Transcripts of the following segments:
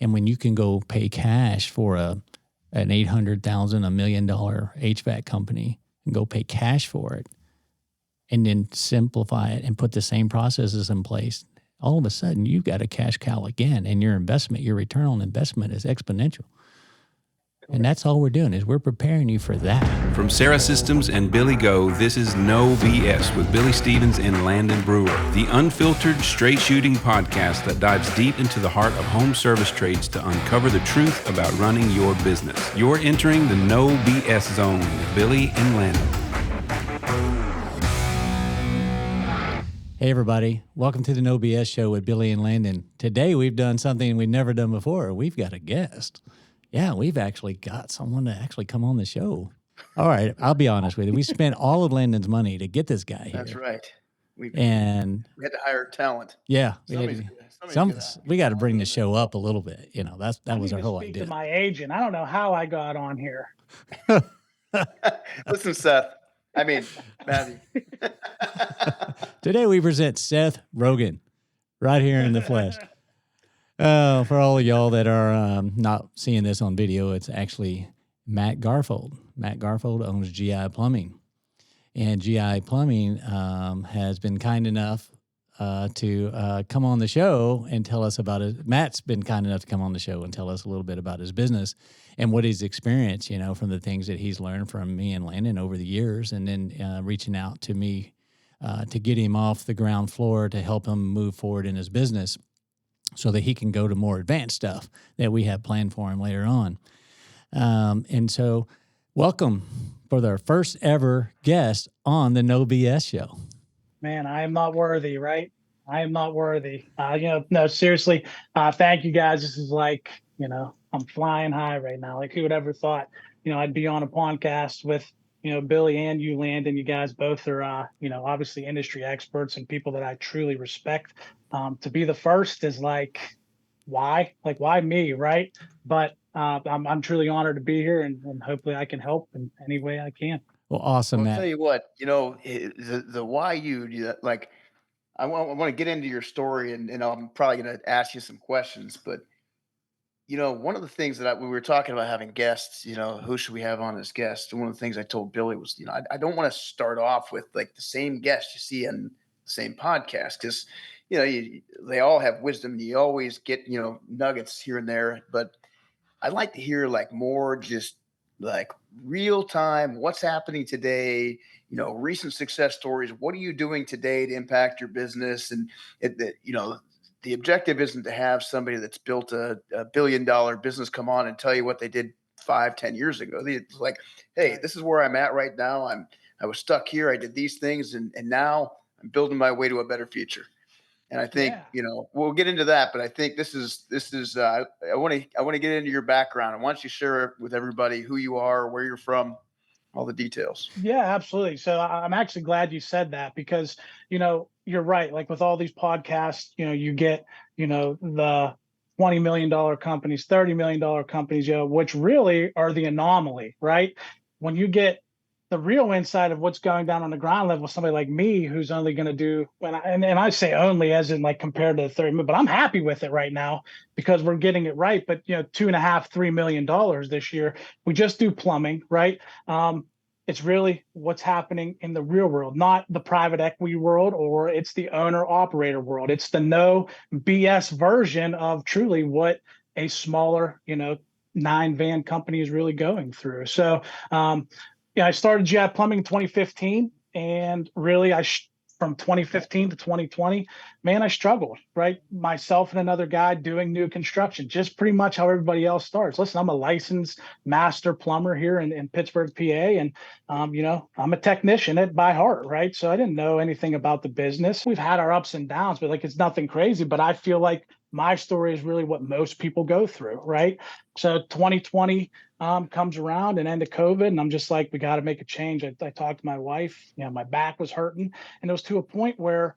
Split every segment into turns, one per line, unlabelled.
And when you can go pay cash for an $800,000, $1 million HVAC company and go pay cash for it and then simplify it and put the same processes in place, all of a sudden you've got a cash cow again, and your investment, your return on investment is exponential. And that's all we're doing is we're preparing you for that.
From Sarah Systems and Billy Go, this is No BS with Billy Stevens and Landon Brewer, the unfiltered, straight-shooting podcast that dives deep into the heart of home service trades to uncover the truth about running your business. You're entering the No BS zone with Billy and Landon.
Hey, everybody. Welcome to the No BS show with Billy and Landon. Today, we've done something we've never done before. We've got a guest. Yeah, we've actually got someone to actually come on the show. All right, I'll be honest with you. We spent all of Landon's money to get this guy here.
That's right. We
had
to hire talent.
Yeah, we got to bring the show up a little bit. You know, that was our whole idea.
To my agent, I don't know how I got on here.
Listen, Seth. Matthew.
Today we present Seth Rogen, right here in the flesh. For all of y'all that are not seeing this on video, it's actually Matt Garfold. Matt Garfold owns GI Plumbing. And GI Plumbing has been kind enough to come on the show and tell us about it. Matt's been kind enough to come on the show and tell us a little bit about his business and what he's experienced, you know, from the things that he's learned from me and Landon over the years, and then reaching out to me to get him off the ground floor to help him move forward in his business, so that he can go to more advanced stuff that we have planned for him later on. And so welcome for our first ever guest on the No BS show.
Man, I am not worthy, right? I am not worthy. No, seriously, thank you guys. This is like, I'm flying high right now. Like, who would ever thought, I'd be on a podcast with, Billy and you, Landon. You guys both are, obviously industry experts and people that I truly respect. To be the first is like, why? Like, why me, right? But I'm truly honored to be here, and hopefully I can help in any way I can.
Well, awesome, Matt.
I'll tell you what, the why you, like, I want to get into your story, and I'm probably going to ask you some questions, but one of the things that we were talking about having guests, who should we have on as guests? And one of the things I told Billy was, I don't want to start off with like the same guest you see in the same podcast, because, they all have wisdom. You always get, nuggets here and there, but I'd like to hear like more just like real time, what's happening today, recent success stories. What are you doing today to impact your business? And the objective isn't to have somebody that's built a $1 billion business come on and tell you what they did 5-10 years ago. It's like, hey, this is where I'm at right now. I was stuck here. I did these things, and now I'm building my way to a better future. And I think, we'll get into that, but I think this is I want to get into your background. I want you to share with everybody who you are, where you're from, all the details.
Yeah, absolutely. So I'm actually glad you said that, because, you're right. Like with all these podcasts, you get, the $20 million companies, $30 million companies, which really are the anomaly, right? When you get the real insight of what's going down on the ground level, somebody like me, who's only going to do, and I say only as in like compared to the 30, but I'm happy with it right now because we're getting it right. But, $2.5-3 million this year, we just do plumbing, right? It's really what's happening in the real world, not the private equity world, or it's the owner operator world. It's the no BS version of truly what a smaller, 9-van company is really going through. So, I started GI Plumbing in 2015, and really from 2015 to 2020, man, I struggled, right? Myself and another guy doing new construction, just pretty much how everybody else starts. Listen, I'm a licensed master plumber here in Pittsburgh, PA, and, I'm a technician by heart, right? So I didn't know anything about the business. We've had our ups and downs, but like, it's nothing crazy, but I feel like my story is really what most people go through, right? So 2020 comes around and end of COVID, and I'm just like, we got to make a change. I talked to my wife, my back was hurting, and it was to a point where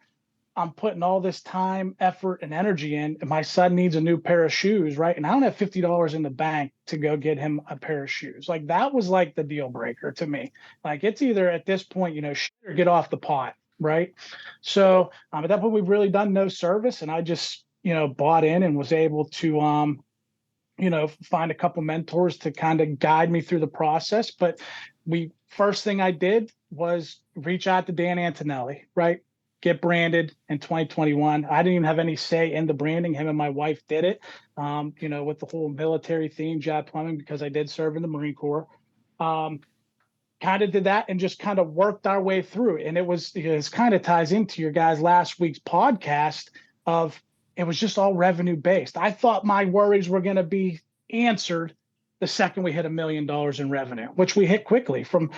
I'm putting all this time, effort, and energy in, and my son needs a new pair of shoes, right? And I don't have $50 in the bank to go get him a pair of shoes. Like, that was like the deal breaker to me. Like, it's either at this point, shit or get off the pot, right? So at that point, we've really done no service, and I just bought in and was able to find a couple mentors to kind of guide me through the process. But first thing I did was reach out to Dan Antonelli, right? Get branded in 2021. I didn't even have any say in the branding. Him and my wife did it, with the whole military theme, job plumbing, because I did serve in the Marine Corps. Kind of did that and just kind of worked our way through. And it kind of ties into your guys' last week's podcast of, it was just all revenue based. I thought my worries were going to be answered the second we hit $1 million in revenue, which we hit quickly. From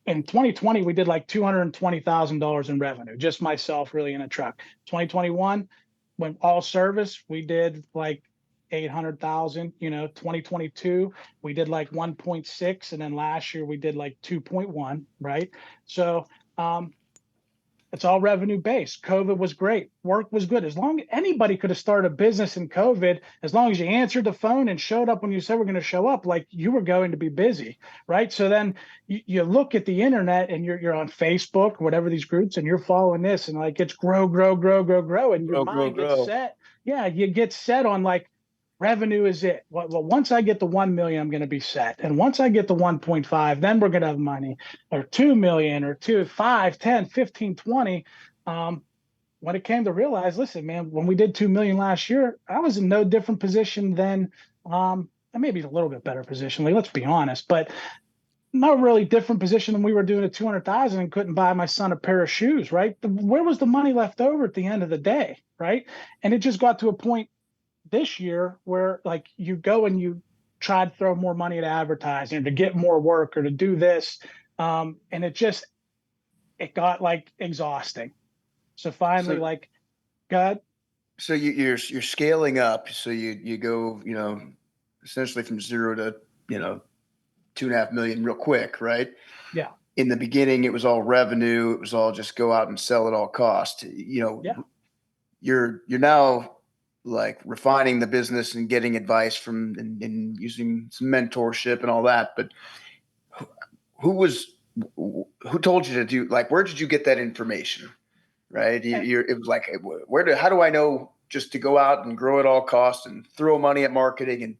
in 2020, we did like $220,000 in revenue, just myself really in a truck. 2021, when all service, we did like 800,000. 2022 we did like 1.6, and then last year we did like 2.1, right? So it's all revenue based. COVID was great. Work was good. As long as anybody could have started a business in COVID, as long as you answered the phone and showed up when you said we're going to show up, like you were going to be busy, right? So then you look at the internet and you're on Facebook, whatever these groups, and you're following this, and like it's grow, and your mind gets set. Yeah, you get set on like, revenue is it. Well, once I get the 1 million, I'm going to be set. And once I get the 1.5, then we're going to have money, or 2 million, or 2, 5, 10, 15, 20. When it came to realize, listen, man, when we did 2 million last year, I was in no different position than, maybe a little bit better position. Like, let's be honest, but not really different position than we were doing at 200,000 and couldn't buy my son a pair of shoes, right? Where was the money left over at the end of the day, right? And it just got to a point this year where like you go and you try to throw more money at advertising, or to get more work, or to do this. And it got like exhausting. So finally, God.
So you're scaling up. So you go, essentially from 0 to, 2.5 million real quick, right?
Yeah.
In the beginning, it was all revenue. It was all just go out and sell at all cost. You're now like refining the business and getting advice from and using some mentorship and all that. But who told you to do, like, where did you get that information? Right. It was like, how do I know just to go out and grow at all costs and throw money at marketing? And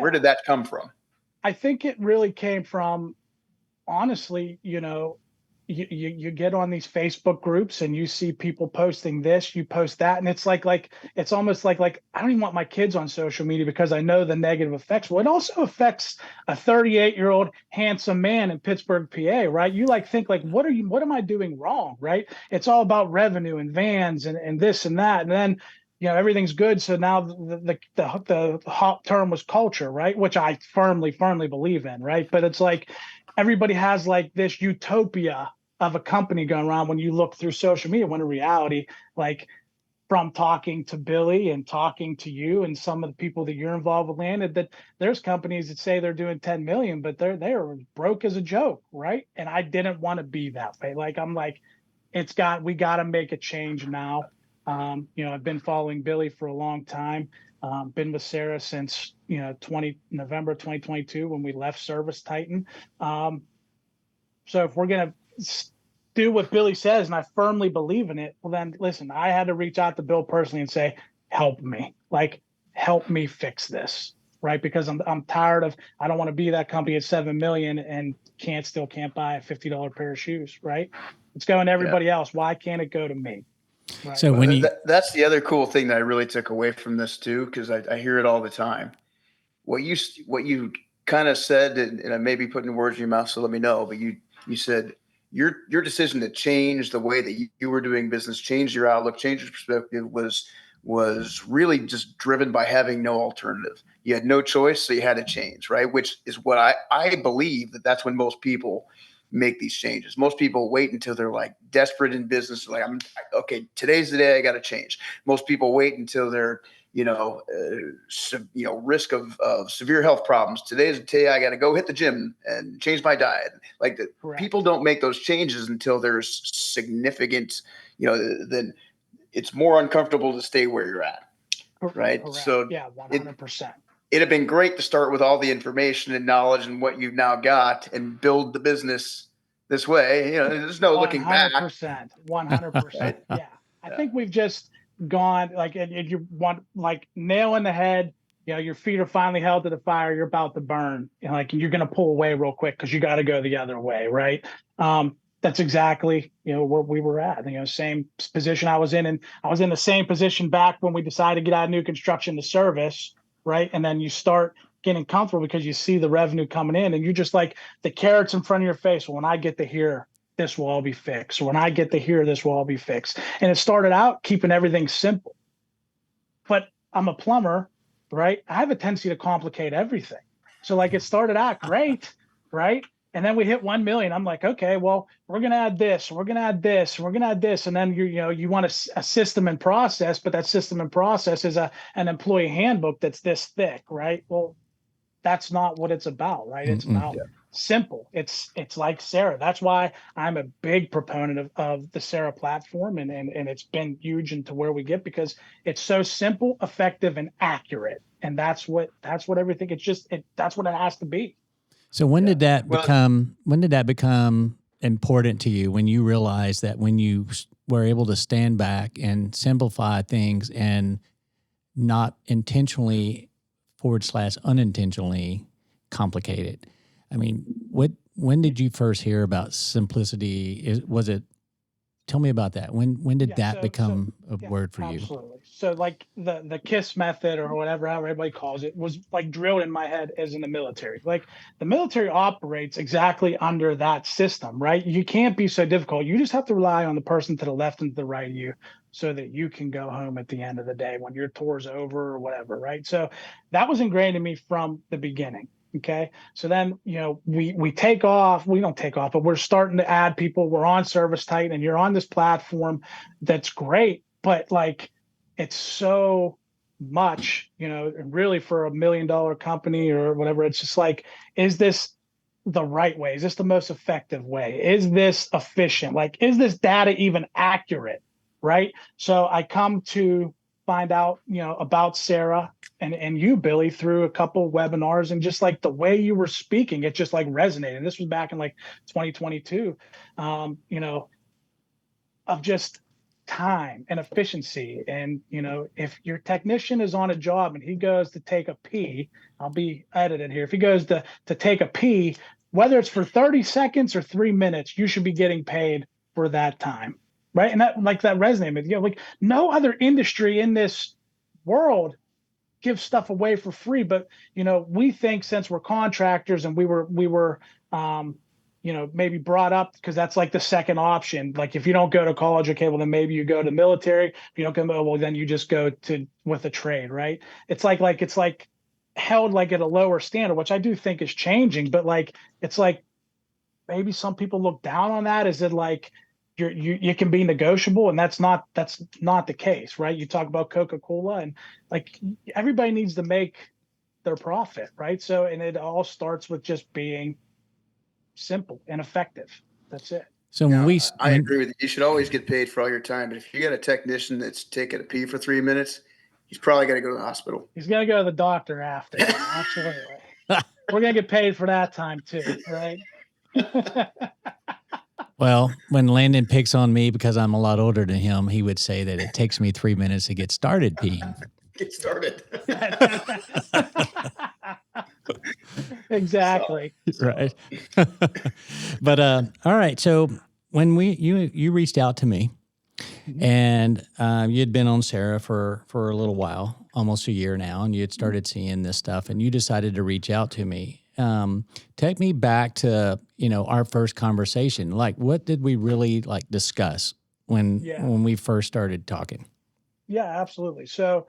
where did that come from?
I think it really came from, honestly, you get on these Facebook groups and you see people posting this, you post that, and it's like it's almost like I don't even want my kids on social media because I know the negative effects. Well, it also affects a 38-year-old handsome man in Pittsburgh, PA, right? You think what am I doing wrong, right? It's all about revenue and vans and this and that, and then everything's good. So now the hot term was culture, right? Which I firmly believe in, right? But it's like everybody has like this utopia of a company going around when you look through social media, when in reality, like from talking to Billy and talking to you and some of the people that you're involved with, Landon, that there's companies that say they're doing 10 million, but they're broke as a joke, right? And I didn't want to be that way. Like, I'm like, we got to make a change now. I've been following Billy for a long time. Been with Sarah since, November 2022 when we left Service Titan. So if we're going to do what Billy says, and I firmly believe in it, well then listen, I had to reach out to Bill personally and say, help me fix this, right? Because I'm tired of, I don't want to be that company at 7 million and can't buy a $50 pair of shoes, right? It's going to everybody else. Why can't it go to me? Right.
So
that's the other cool thing that I really took away from this too, because I hear it all the time. What you kind of said, and I may be putting words in your mouth, so let me know, but you said your decision to change the way that you were doing business, change your outlook, change your perspective was really just driven by having no alternative. You had no choice, so you had to change, right? Which is what I believe that's when most people make these changes. Most people wait until they're like desperate in business. Like, okay, today's the day I got to change. Most people wait until they're, risk of severe health problems. Today's the day I got to go hit the gym and change my diet. Like people don't make those changes until there's significant, then it's more uncomfortable to stay where you're at. Right.
Correct.
So
yeah, 100%.
It'd have been great to start with all the information and knowledge and what you've now got and build the business this way. There's no looking back.
100%. Yeah. I think we've just gone like, if you want like nail in the head, your feet are finally held to the fire, you're about to burn, and you're going to pull away real quick because you got to go the other way, right? That's exactly where we were at. Same position I was in, and I was in the same position back when we decided to get out of new construction to service, right? And then you start getting comfortable because you see the revenue coming in, and you're just like the carrots in front of your face. Well, when I get to here, this will all be fixed. When I get to here, this will all be fixed. And it started out keeping everything simple, but I'm a plumber, right? I have a tendency to complicate everything. So it started out great, right? And then we hit 1 million. I'm like, okay, well, we're going to add this, we're going to add this, we're going to add this. And then you want a system and process, but that system and process is an employee handbook that's this thick, right? Well, that's not what it's about, right? It's about simple. It's like Sarah. That's why I'm a big proponent of the Sarah platform, and it's been huge into where we get, because it's so simple, effective, and accurate. And that's what everything. That's what it has to be.
So when did that become important to you? When you realized that when you were able to stand back and simplify things and not intentionally / unintentionally complicate it? I mean, when did you first hear about simplicity? Tell me about that. When did that become a word for you?
Absolutely. So the KISS method, or whatever everybody calls it, was drilled in my head as in the military. The military operates exactly under that system, right? You can't be so difficult. You just have to rely on the person to the left and to the right of you so that you can go home at the end of the day when your tour's over or whatever, right? So that was ingrained in me from the beginning. Okay. So then, we take off, we don't take off, but we're starting to add people. We're on Service Titan, and you're on this platform that's great, but it's so much, really for $1 million company or whatever. It's just is this the right way? Is this the most effective way? Is this efficient? Is this data even accurate? Right. So I come to find out, about Sarah and you, Billy, through a couple webinars, and just the way you were speaking, it just resonated. This was back in 2022, of just time and efficiency. And, if your technician is on a job and he goes to take a pee, I'll be edited here. If he goes to take a pee, whether it's for 30 seconds or 3 minutes, you should be getting paid for that time. Right. And that that resonated. No other industry in this world gives stuff away for free. But, we think since we're contractors and we were maybe brought up because that's the second option. If you don't go to college, okay, well, then maybe you go to military. If you don't go, well, then you just go with a trade. Right. It's held at a lower standard, which I do think is changing. But it's maybe some people look down on that. Is it you can be negotiable, and that's not the case, right? You talk about Coca-Cola, and everybody needs to make their profit, right? So, and it all starts with just being simple and effective. That's it.
So
I agree with you. You should always get paid for all your time. But if you got a technician that's taking a pee for 3 minutes, he's probably got to go to the hospital.
He's going to go to the doctor after. Absolutely. We're going to get paid for that time too, right?
Well, when Landon picks on me because I'm a lot older than him, he would say that it takes me 3 minutes to get started peeing.
Get started.
Exactly.
Right. But all right. So when you reached out to me, and you had been on Sarah for a little while, almost a year now, and you had started seeing this stuff, and you decided to reach out to me. Take me back to, our first conversation. What did we really discuss when we first started talking?
Yeah, absolutely. So,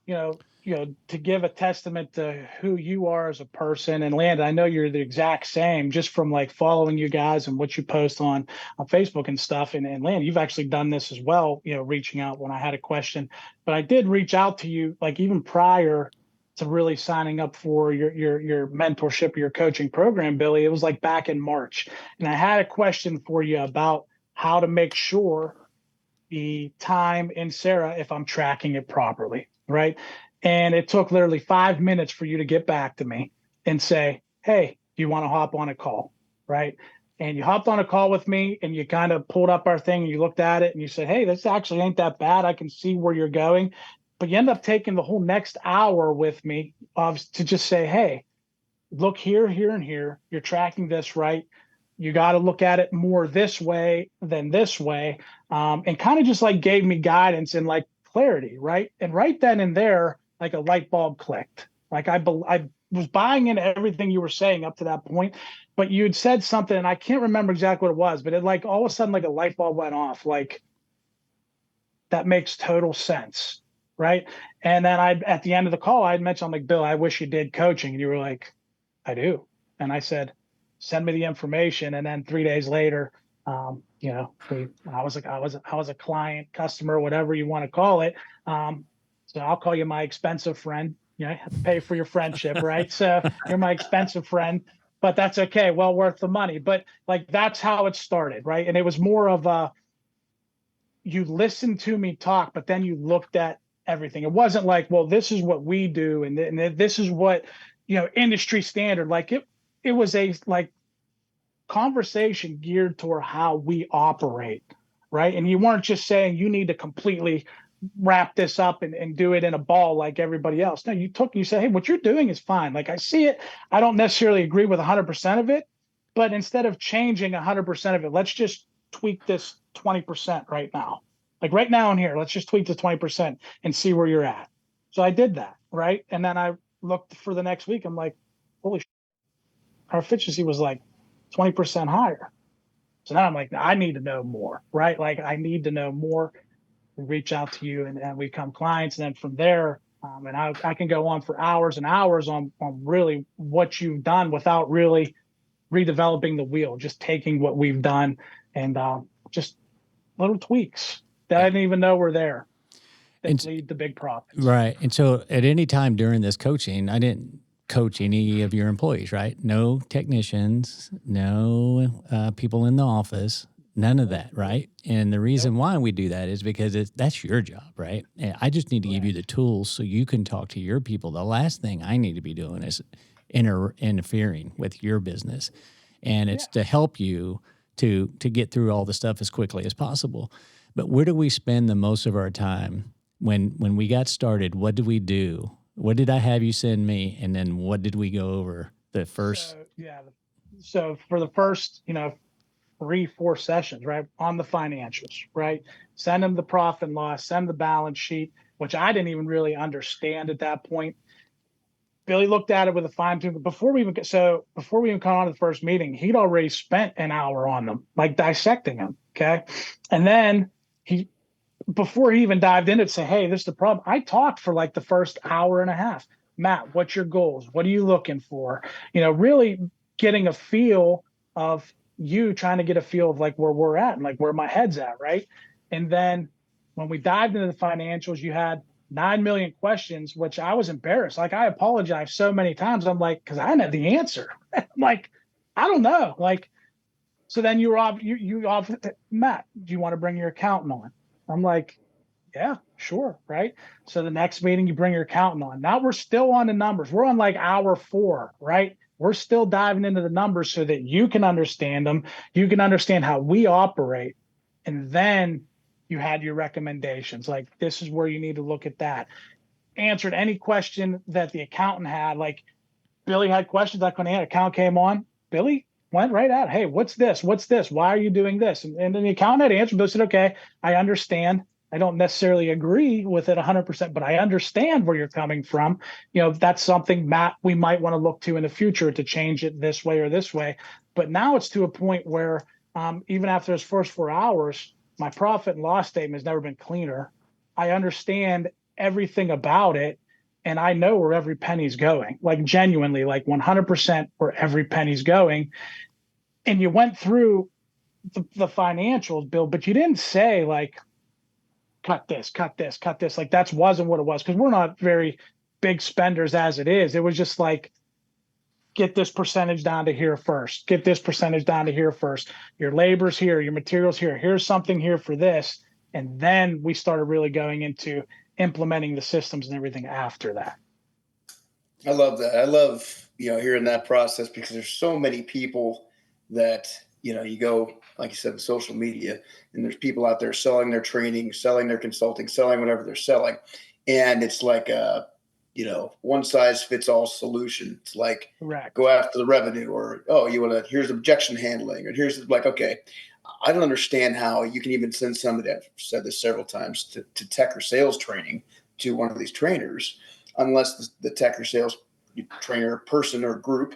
to give a testament to who you are as a person, and Landon, I know you're the exact same just from following you guys and what you post on Facebook and stuff. And Landon, you've actually done this as well, reaching out when I had a question. But I did reach out to you even prior to really signing up for your mentorship, your coaching program, Billy. It was back in March. And I had a question for you about how to make sure the time in Sarah, if I'm tracking it properly, right? And it took literally 5 minutes for you to get back to me and say, hey, do you want to hop on a call, right? And you hopped on a call with me, and you kind of pulled up our thing, and you looked at it, and you said, hey, this actually ain't that bad. I can see where you're going. But you end up taking the whole next hour with me to just say, hey, look here, here, and here. You're tracking this right. You got to look at it more this way than this way. And kind of just like gave me guidance and like clarity, right? And right then and there, like a light bulb clicked. Like I was buying into everything you were saying up to that point, but you'd said something and I can't remember exactly what it was, but it like all of a sudden like a light bulb went off. Like that makes total sense, right? And then at the end of the call, I'd mentioned, I'm like, Bill, I wish you did coaching. And you were like, I do. And I said, send me the information. And then 3 days later, you know, I was a client, customer, whatever you want to call it. So I'll call you my expensive friend. You know, I have to pay for your friendship, right? So you're my expensive friend, but that's okay. Well worth the money. But like, that's how it started, right? And it was more of you listened to me talk, but then you looked at everything. It wasn't like, well, this is what we do. And this is what, you know, industry standard. Like it was a like conversation geared toward how we operate, right? And you weren't just saying you need to completely wrap this up and do it in a ball like everybody else. No, you said, hey, what you're doing is fine. Like I see it. I don't necessarily agree with 100% of it, but instead of changing 100% of it, let's just tweak this 20% right now. Like right now in here, let's just tweak the 20% and see where you're at. So I did that, right? And then I looked for the next week. I'm like, holy shit, our efficiency was like 20% higher. So now I'm like, I need to know more, right? Like I need to know more. We reach out to you and we become clients. And then from there, and I can go on for hours and hours on really what you've done without really redeveloping the wheel, just taking what we've done and just little tweaks that I didn't even know were there that lead to big profits.
Right. And so at any time during this coaching, I didn't coach any of your employees, right? No technicians, no people in the office, none of that, right? And the reason why we do that is because that's your job, right? And I just need to give you the tools so you can talk to your people. The last thing I need to be doing is interfering with your business. And it's to help you to get through all the stuff as quickly as possible. But where do we spend the most of our time? When we got started, what did we do? What did I have you send me? And then what did we go over the first?
So for the first, 3-4 sessions, right, on the financials, right, send them the profit and loss, send the balance sheet, which I didn't even really understand at that point. Billy looked at it with a fine tooth. Before we even come on to the first meeting, he'd already spent an hour on them, like dissecting them. Okay. And then before he even dived in, it'd say, hey, this is the problem. I talked for like the first hour and a half. Matt, what's your goals? What are you looking for? Really getting a feel of you, trying to get a feel of like where we're at and like where my head's at. Right. And then when we dived into the financials, you had 9 million questions, which I was embarrassed. Like I apologized so many times. I'm like, cause I didn't have the answer. I'm like, I don't know. Like, so then you Matt, do you want to bring your accountant on? I'm like, yeah, sure. Right. So the next meeting, you bring your accountant on. Now we're still on the numbers. We're on like hour 4, right? We're still diving into the numbers so that you can understand them. You can understand how we operate. And then you had your recommendations. Like, this is where you need to look at that. Answered any question that the accountant had. Like Billy had questions I couldn't answer. Account came on. Billy went right at, hey, what's this? What's this? Why are you doing this? And then the accountant had answered. Billy said, okay, I understand. I don't necessarily agree with it 100%, but I understand where you're coming from. That's something, Matt, we might want to look to in the future to change it this way or this way. But now it's to a point where even after those first 4 hours, my profit and loss statement has never been cleaner. I understand everything about it, and I know where every penny's going, like genuinely, like 100% where every penny's going. And you went through the financials, Bill, but you didn't say like, cut this. Like that wasn't what it was, because we're not very big spenders as it is. It was just like, get this percentage down to here first. Get this percentage down to here first. Your labor's here, your materials here. Here's something here for this. And then we started really going into implementing the systems and everything after that.
I love that. I love, hearing that process, because there's so many people that, you go, like you said, in social media, and there's people out there selling their training, selling their consulting, selling whatever they're selling. and it's like a, one size fits all solution. It's like,
Correct.
go after the revenue, or, oh, here's objection handling, or here's like, okay, I don't understand how you can even send somebody, I've said this several times, to tech or sales training to one of these trainers, unless the tech or sales trainer person or group,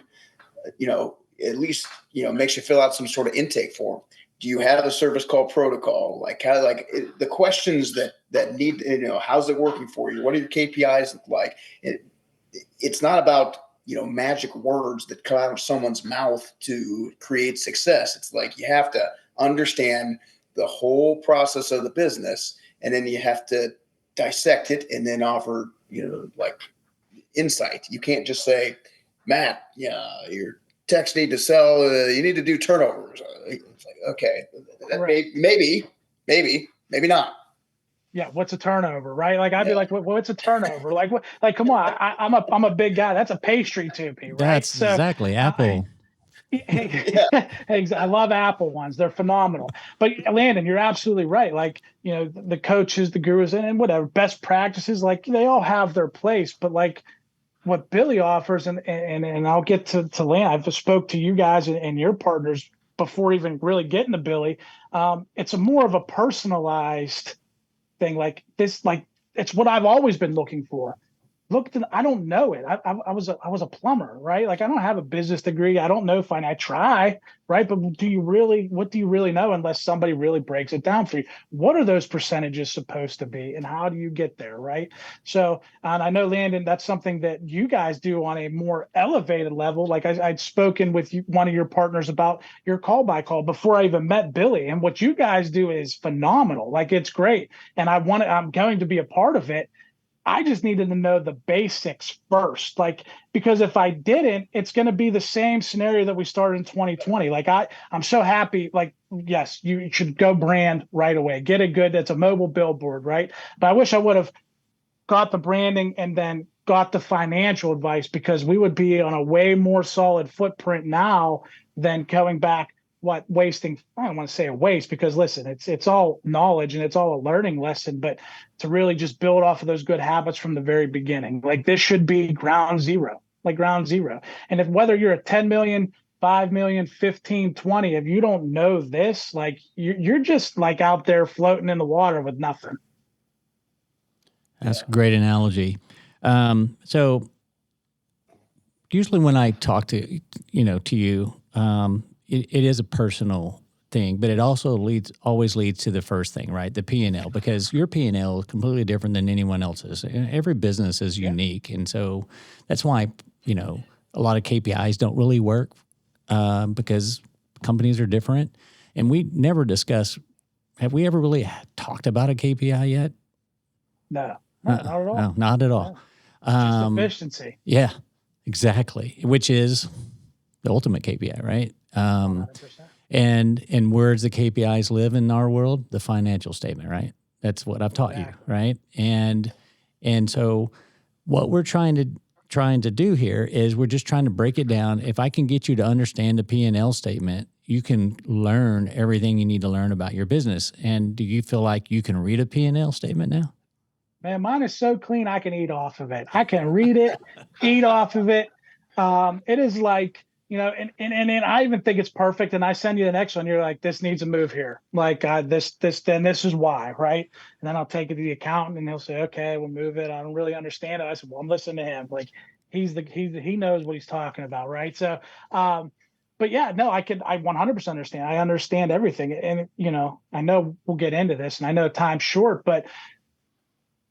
at least, makes you fill out some sort of intake form. Do you have a service call protocol? Like, how, the questions that need, how's it working for you? What are your KPIs look like? It's not about, magic words that come out of someone's mouth to create success. It's like, you have to understand the whole process of the business, and then you have to dissect it and then offer, insight. You can't just say, Matt, your techs need to sell, you need to do turnovers. It's like, okay, maybe not.
Yeah, what's a turnover, right? Like, I'd be like, what's a turnover? Like, what? Like, come on, I'm a big guy. That's a pastry toupee, right?
That's exactly Apple.
I love Apple ones. They're phenomenal. But Landon, you're absolutely right. Like, the coaches, the gurus, and whatever best practices, like, they all have their place. But like what Billy offers, and I'll get to Landon. I've spoke to you guys and your partners before even really getting to Billy. It's a more of a personalized thing. Like this, like, it's what I've always been looking for. I don't know it. I was a plumber, right? Like, I don't have a business degree. I don't know I try, right? But what do you really know unless somebody really breaks it down for you? What are those percentages supposed to be, and how do you get there, right? So, and I know, Landon, that's something that you guys do on a more elevated level. Like, I'd spoken with one of your partners about your call by call before I even met Billy, and what you guys do is phenomenal. Like, it's great, and I'm going to be a part of it. I just needed to know the basics first, like, because if I didn't, it's going to be the same scenario that we started in 2020. Like, I'm so happy. Like, yes, you should go brand right away. Get it good. That's a mobile billboard, right? But I wish I would have got the branding and then got the financial advice, because we would be on a way more solid footprint now than going back. Wasting, I don't want to say a waste, because listen, it's all knowledge and it's all a learning lesson, but to really just build off of those good habits from the very beginning. Like, this should be ground zero. And if whether you're a 10 million, 5 million, 15, 20, if you don't know this, like, you're just like out there floating in the water with nothing.
That's a great analogy. So usually when I talk to you, it is a personal thing, but it also always leads to the first thing, right? The P&L, because your P&L is completely different than anyone else's. Every business is unique. And so that's why, a lot of KPIs don't really work, because companies are different. And we never discuss, have we ever really talked about a KPI yet?
No, not at all.
No, not at all.
Just efficiency.
Yeah, exactly. Which is the ultimate KPI, right?
100%.
And where does the KPIs live in our world? The financial statement, right? That's what I've taught you, right? And so what we're trying to do here is we're just trying to break it down. If I can get you to understand the P&L statement, you can learn everything you need to learn about your business. And do you feel like you can read a P&L statement now?
Man, mine is so clean I can eat off of it. I can read it, eat off of it. It is like, and I even think it's perfect. And I send you the next one. You're like, this needs a move here. Like, this is why, right? And then I'll take it to the accountant, and he'll say, okay, we'll move it. I don't really understand it. I said, well, I'm listening to him. Like, he knows what he's talking about, right? So, but yeah, no, I 100% understand. I understand everything, and I know we'll get into this, and I know time's short, but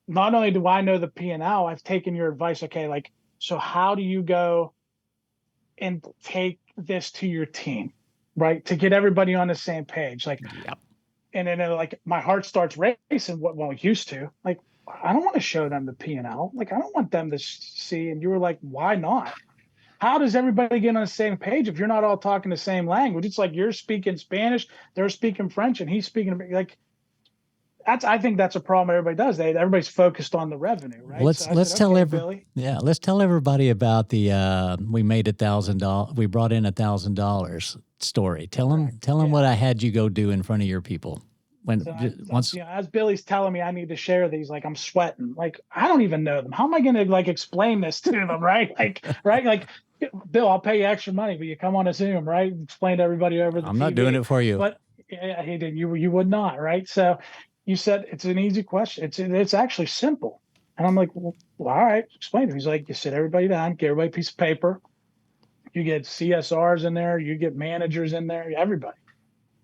not only do I know the P&L, I've taken your advice. Okay, like, so how do you go and take this to your team, right? To get everybody on the same page. Like,
yep.
And then like my heart starts racing. Well, it used to. Like, I don't want to show them the P&L. Like, I don't want them to see. And you were like, why not? How does everybody get on the same page if you're not all talking the same language? It's like you're speaking Spanish, they're speaking French, and he's speaking like. I think that's a problem everybody does. Everybody's focused on the revenue, right?
Let's tell everybody about the we made $1,000. We brought in $1,000 story. Tell them what I had you go do in front of your people. when
So
once
as Billy's telling me I need to share these, like I'm sweating. Like I don't even know them. How am I going to like explain this to them, right? Like, right? Like, Bill, I'll pay you extra money, but you come on a Zoom, right? Explain to everybody over the
I'm
TV.
not doing it for you.
But he did. You would not, right? So you said it's an easy question. It's actually simple, and I'm like, well, all right, explain it. He's like, you sit everybody down, get everybody a piece of paper. You get CSRs in there, you get managers in there, everybody.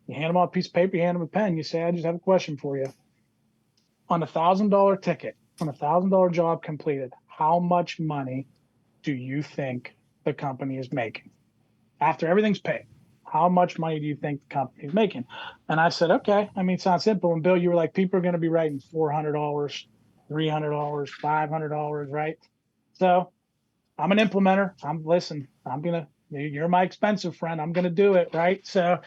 You hand them all a piece of paper, you hand them a pen, you say, I just have a question for you. On $1,000 ticket, on $1,000 job completed, how much money do you think the company is making? After everything's paid, how much money do you think the company is making? And I said, okay, I mean, it sounds simple. And Bill, you were like, people are going to be writing $400, $300, $500, right? So I'm an implementer. You're my expensive friend. I'm going to do it. Right. So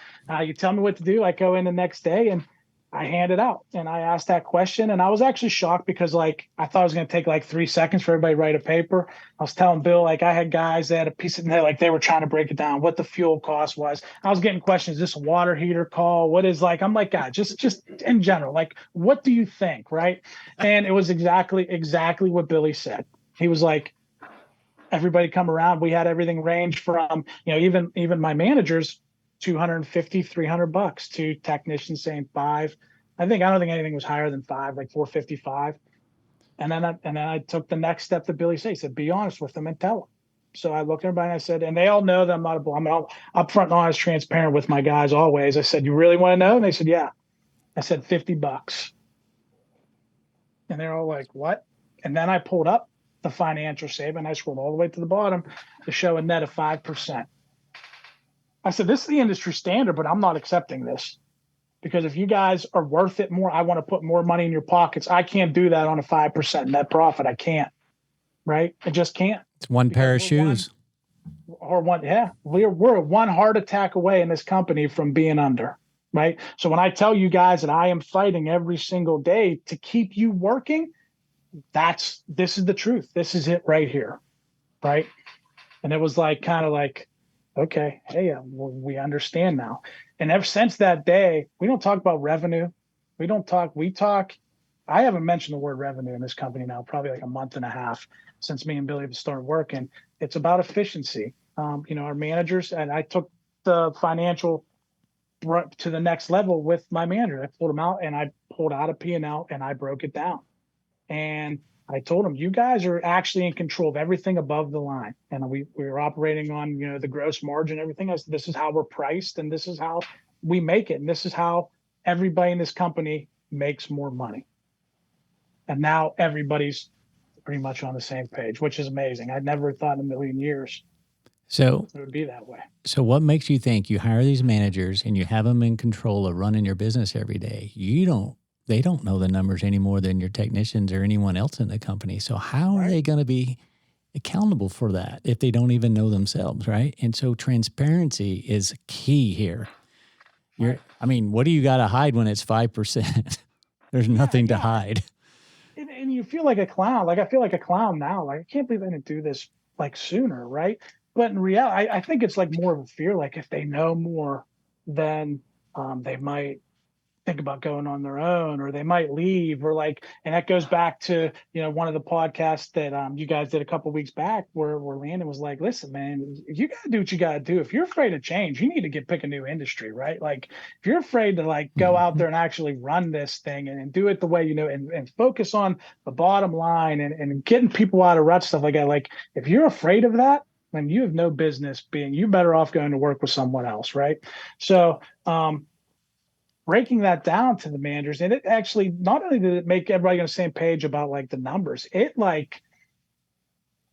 you tell me what to do. I go in the next day and I hand it out. And I asked that question. And I was actually shocked because like, I thought it was going to take like 3 seconds for everybody to write a paper. I was telling Bill, like I had guys that had a piece of, like they were trying to break it down, what the fuel cost was. I was getting questions. Is this a water heater call? What is like, I'm like, God, just in general, like, what do you think? Right. And it was exactly what Billy said. He was like, everybody come around. We had everything range from, even my managers, $250, $300 to technicians saying $5. I don't think anything was higher than $5, like $455. And then I took the next step that Billy said. He said, be honest with them and tell them. So I looked at everybody and I said, and they all know that I'm not a bull. I'm upfront and honest, transparent with my guys always. I said, you really want to know? And they said, yeah. I said, $50. And they're all like, what? And then I pulled up the financial statement. I scrolled all the way to the bottom to show a net of 5%. I said, this is the industry standard, but I'm not accepting this because if you guys are worth it more, I want to put more money in your pockets. I can't do that on a 5% net profit. I can't, right? I just can't.
It's one pair of shoes.
We're one heart attack away in this company from being under, right? So when I tell you guys that I am fighting every single day to keep you working, this is the truth. This is it right here. Right. And it was like, kind of like, okay, hey, we understand now. And ever since that day, we don't talk about revenue. We talk. I haven't mentioned the word revenue in this company now, probably like a month and a half since me and Billy have started working. It's about efficiency. Our managers, and I took the financial to the next level with my manager. I pulled him out and I pulled out a P&L and I broke it down. And I told them, you guys are actually in control of everything above the line. And we were operating on, the gross margin, everything else. This is how we're priced and this is how we make it. And this is how everybody in this company makes more money. And now everybody's pretty much on the same page, which is amazing. I'd never thought in a million years it would be that way.
So what makes you think you hire these managers and you have them in control of running your business every day? They don't know the numbers any more than your technicians or anyone else in the company. So how are they going to be accountable for that if they don't even know themselves, right? And so transparency is key here. What do you got to hide when it's 5%? There's nothing to hide.
And you feel like a clown. Like I feel like a clown now. Like I can't believe I didn't do this like sooner, right? But in reality, I think it's like more of a fear. Like if they know more, then they might think about going on their own, or they might leave, or like, and that goes back to, one of the podcasts that you guys did a couple of weeks back where Landon was like, listen, man, you got to do what you got to do. If you're afraid of change, you need to pick a new industry, right? Like if you're afraid to like go out there and actually run this thing and do it the way, and focus on the bottom line and getting people out of rut, stuff like that. Like if you're afraid of that, then you have no business you're better off going to work with someone else. Right. So, breaking that down to the managers, and it actually not only did it make everybody on the same page about like the numbers, it like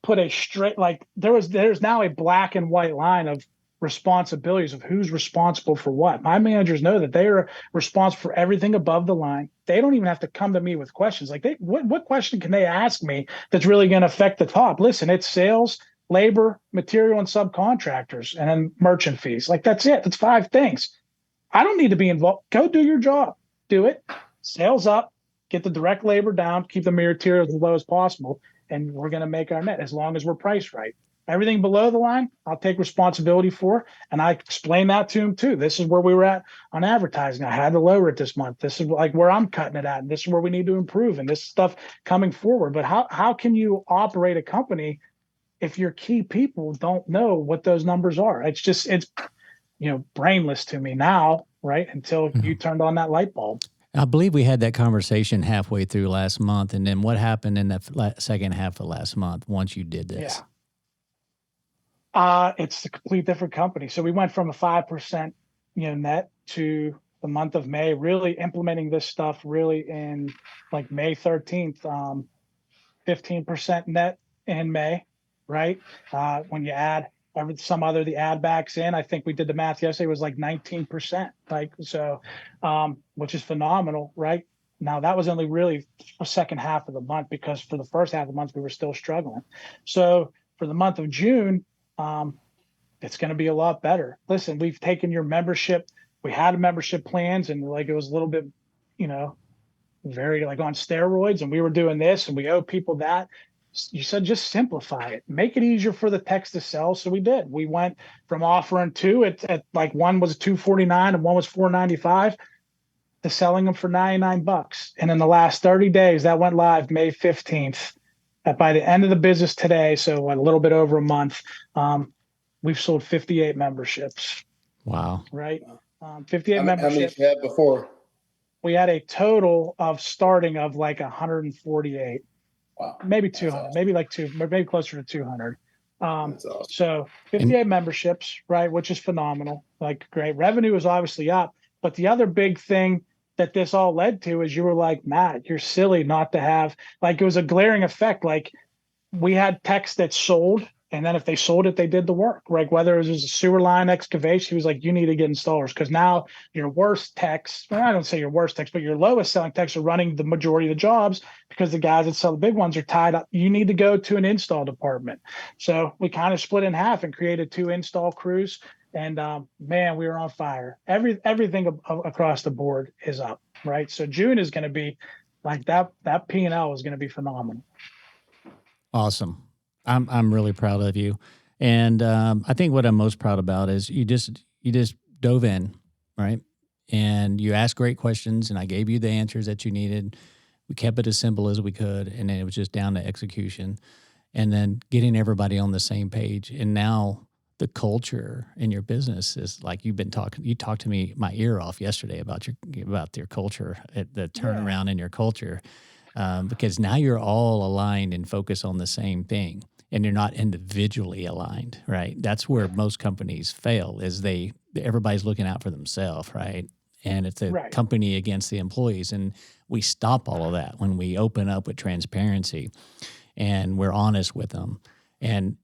put a straight, like there's now a black and white line of responsibilities of who's responsible for what. My managers know that they are responsible for everything above the line. They don't even have to come to me with questions. Like what question can they ask me that's really going to affect the top? Listen, it's sales, labor, material, and subcontractors, and then merchant fees. Like that's it. That's 5 things. I don't need to be involved. Go do your job. Do it. Sales up. Get the direct labor down. Keep the materials as low as possible. And we're going to make our net as long as we're priced right. Everything below the line, I'll take responsibility for. And I explained that to him too. This is where we were at on advertising. I had to lower it this month. This is like where I'm cutting it at. And this is where we need to improve. And this stuff coming forward. But how can you operate a company if your key people don't know what those numbers are? It's brainless to me now, right? Until you turned on that light bulb.
I believe we had that conversation halfway through last month. And then what happened in the second half of last month once you did this?
Yeah. It's a complete different company. So we went from a 5%, net to the month of May, really implementing this stuff really in like May 13th, 15% net in May, right? When you add the add backs in, I think we did the math yesterday, it was like 19%, which is phenomenal, right? Now that was only really the second half of the month, because for the first half of the month, we were still struggling. So for the month of June, it's going to be a lot better. Listen, we've taken your membership. We had membership plans, and like it was a little bit, very like on steroids, and we were doing this, and we owe people that. You said just simplify it, make it easier for the techs to sell. So we did. We went from offering two at like one was $249 and one was $495 to selling them for $99. And in the last 30 days, that went live May 15th. By the end of the business today, so a little bit over a month, we've sold 58 memberships.
Wow.
Right. 58 memberships.
How many did you have before?
We had a total of starting of like 148.
Wow.
Maybe 200, awesome. maybe closer to 200.
Awesome.
So 58 memberships, right, which is phenomenal. Like, great. Revenue is obviously up. But the other big thing that this all led to is you were like, Matt, you're silly not to have, like, it was a glaring effect. Like, we had techs that sold, and then if they sold it, they did the work. Like, whether it was a sewer line excavation, he was like, you need to get installers, because now your worst techs, well, I don't say your worst techs, but your lowest selling techs are running the majority of the jobs, because the guys that sell the big ones are tied up. You need to go to an install department. So we kind of split in half and created 2 install crews. And man, we were on fire. Everything across the board is up, right? So June is going to be like that P&L is going to be phenomenal.
Awesome. I'm really proud of you. And I think what I'm most proud about is you just dove in, right? And you asked great questions, and I gave you the answers that you needed. We kept it as simple as we could, and then it was just down to execution, and then getting everybody on the same page. And now the culture in your business is like you talked to me my ear off yesterday about your culture, the turnaround in your culture, because now you're all aligned and focused on the same thing. And you're not individually aligned, right? That's where most companies fail, is everybody's looking out for themselves, right? And it's a company against the employees. And we stop all of that when we open up with transparency and we're honest with them and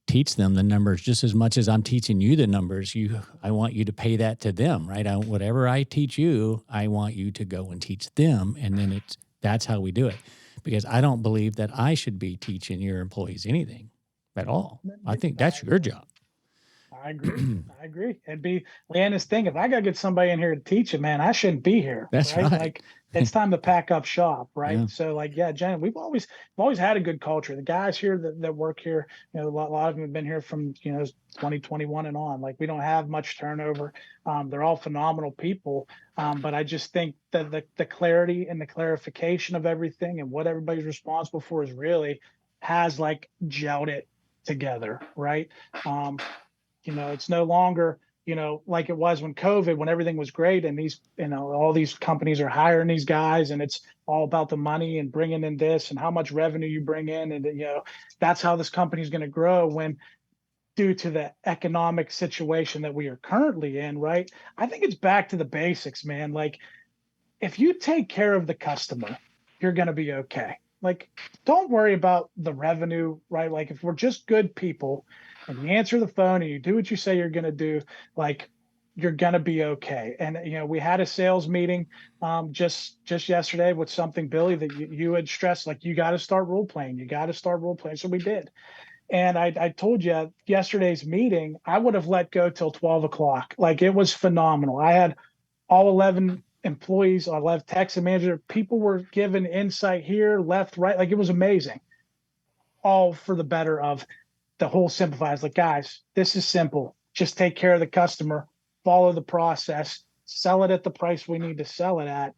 teach them the numbers just as much as I'm teaching you the numbers. I want you to pay that to them, right? Whatever I teach you, I want you to go and teach them. And then that's how we do it. Because I don't believe that I should be teaching your employees anything at all. I think that's your job.
I agree. It'd be Leanna's thing. If I got to get somebody in here to teach it, man, I shouldn't be here.
That's right.
Like, it's time to pack up shop, right?
Yeah.
So, like, yeah, Jen, we've always had a good culture. The guys here that work here, a lot of them have been here from 2021 and on. Like, we don't have much turnover. They're all phenomenal people. But I just think that the clarity and the clarification of everything and what everybody's responsible for is really has like gelled it together, right? It's no longer, like it was when COVID, when everything was great, and these, all these companies are hiring these guys, and it's all about the money and bringing in this and how much revenue you bring in. And, that's how this company is going to grow, when due to the economic situation that we are currently in, right? I think it's back to the basics, man. Like, if you take care of the customer, you're going to be okay. Like, don't worry about the revenue, right? Like, if we're just good people and you answer the phone and you do what you say you're going to do, like, you're going to be okay. And, we had a sales meeting just yesterday with something, Billy, that you had stressed, like, you got to start role playing. You got to start role playing. So we did. And I told you yesterday's meeting, I would have let go till 12 o'clock. Like, it was phenomenal. I had all 11 employees, 11 techs and manager. People were given insight here, left, right. Like, it was amazing. All for the better of the whole simplifies. Like, guys, this is simple. Just take care of the customer, follow the process, sell it at the price we need to sell it at,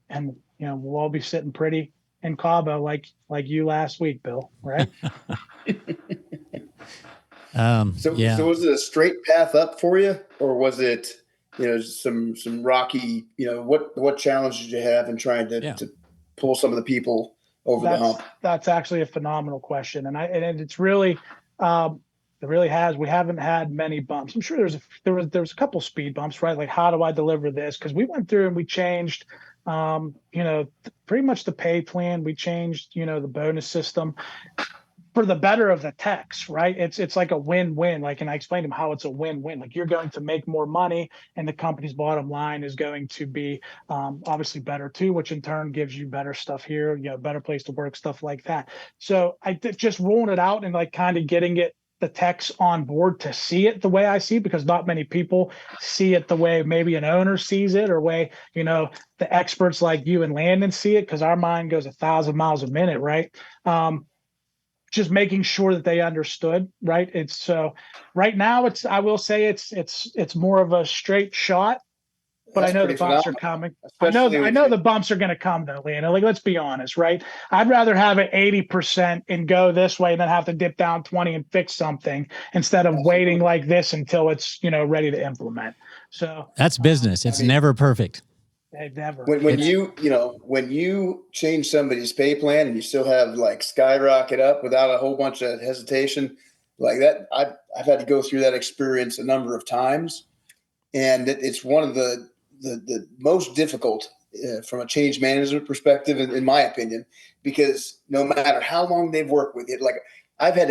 and we'll all be sitting pretty in Cabo like you last week, Bill. Right?
So
yeah.
was it a straight path up for you, or was it some rocky? What challenge did you have in trying to pull some of the people over the hump?
That's actually a phenomenal question, and it's really it really has. We haven't had many bumps. I'm sure there was a couple speed bumps, right? Like, how do I deliver this? Because we went through and we changed pretty much the pay plan. We changed the bonus system for the better of the techs, right? It's like a win-win. Like, and I explained to them how it's a win-win. Like, you're going to make more money, and the company's bottom line is going to be obviously better too, which in turn gives you better stuff here, better place to work, stuff like that. So I just rolling it out and like kind of getting the techs on board to see it the way I see it, because not many people see it the way maybe an owner sees it, or way the experts like you and Landon see it, because our mind goes 1,000 miles a minute, right? Just making sure that they understood, right? It's so right now I will say it's more of a straight shot, but I know the bumps are coming. I know the bumps are going to come though, Leanna. Like, let's be honest, right? I'd rather have it 80% and go this way than have to dip down 20 and fix something, instead of waiting like this until it's ready to implement. So
that's business. It's never perfect.
Never.
When you change somebody's pay plan and you still have like skyrocket up without a whole bunch of hesitation like that, I've had to go through that experience a number of times, and it's one of the most difficult from a change management perspective, in my opinion, because no matter how long they've worked with it, like I've had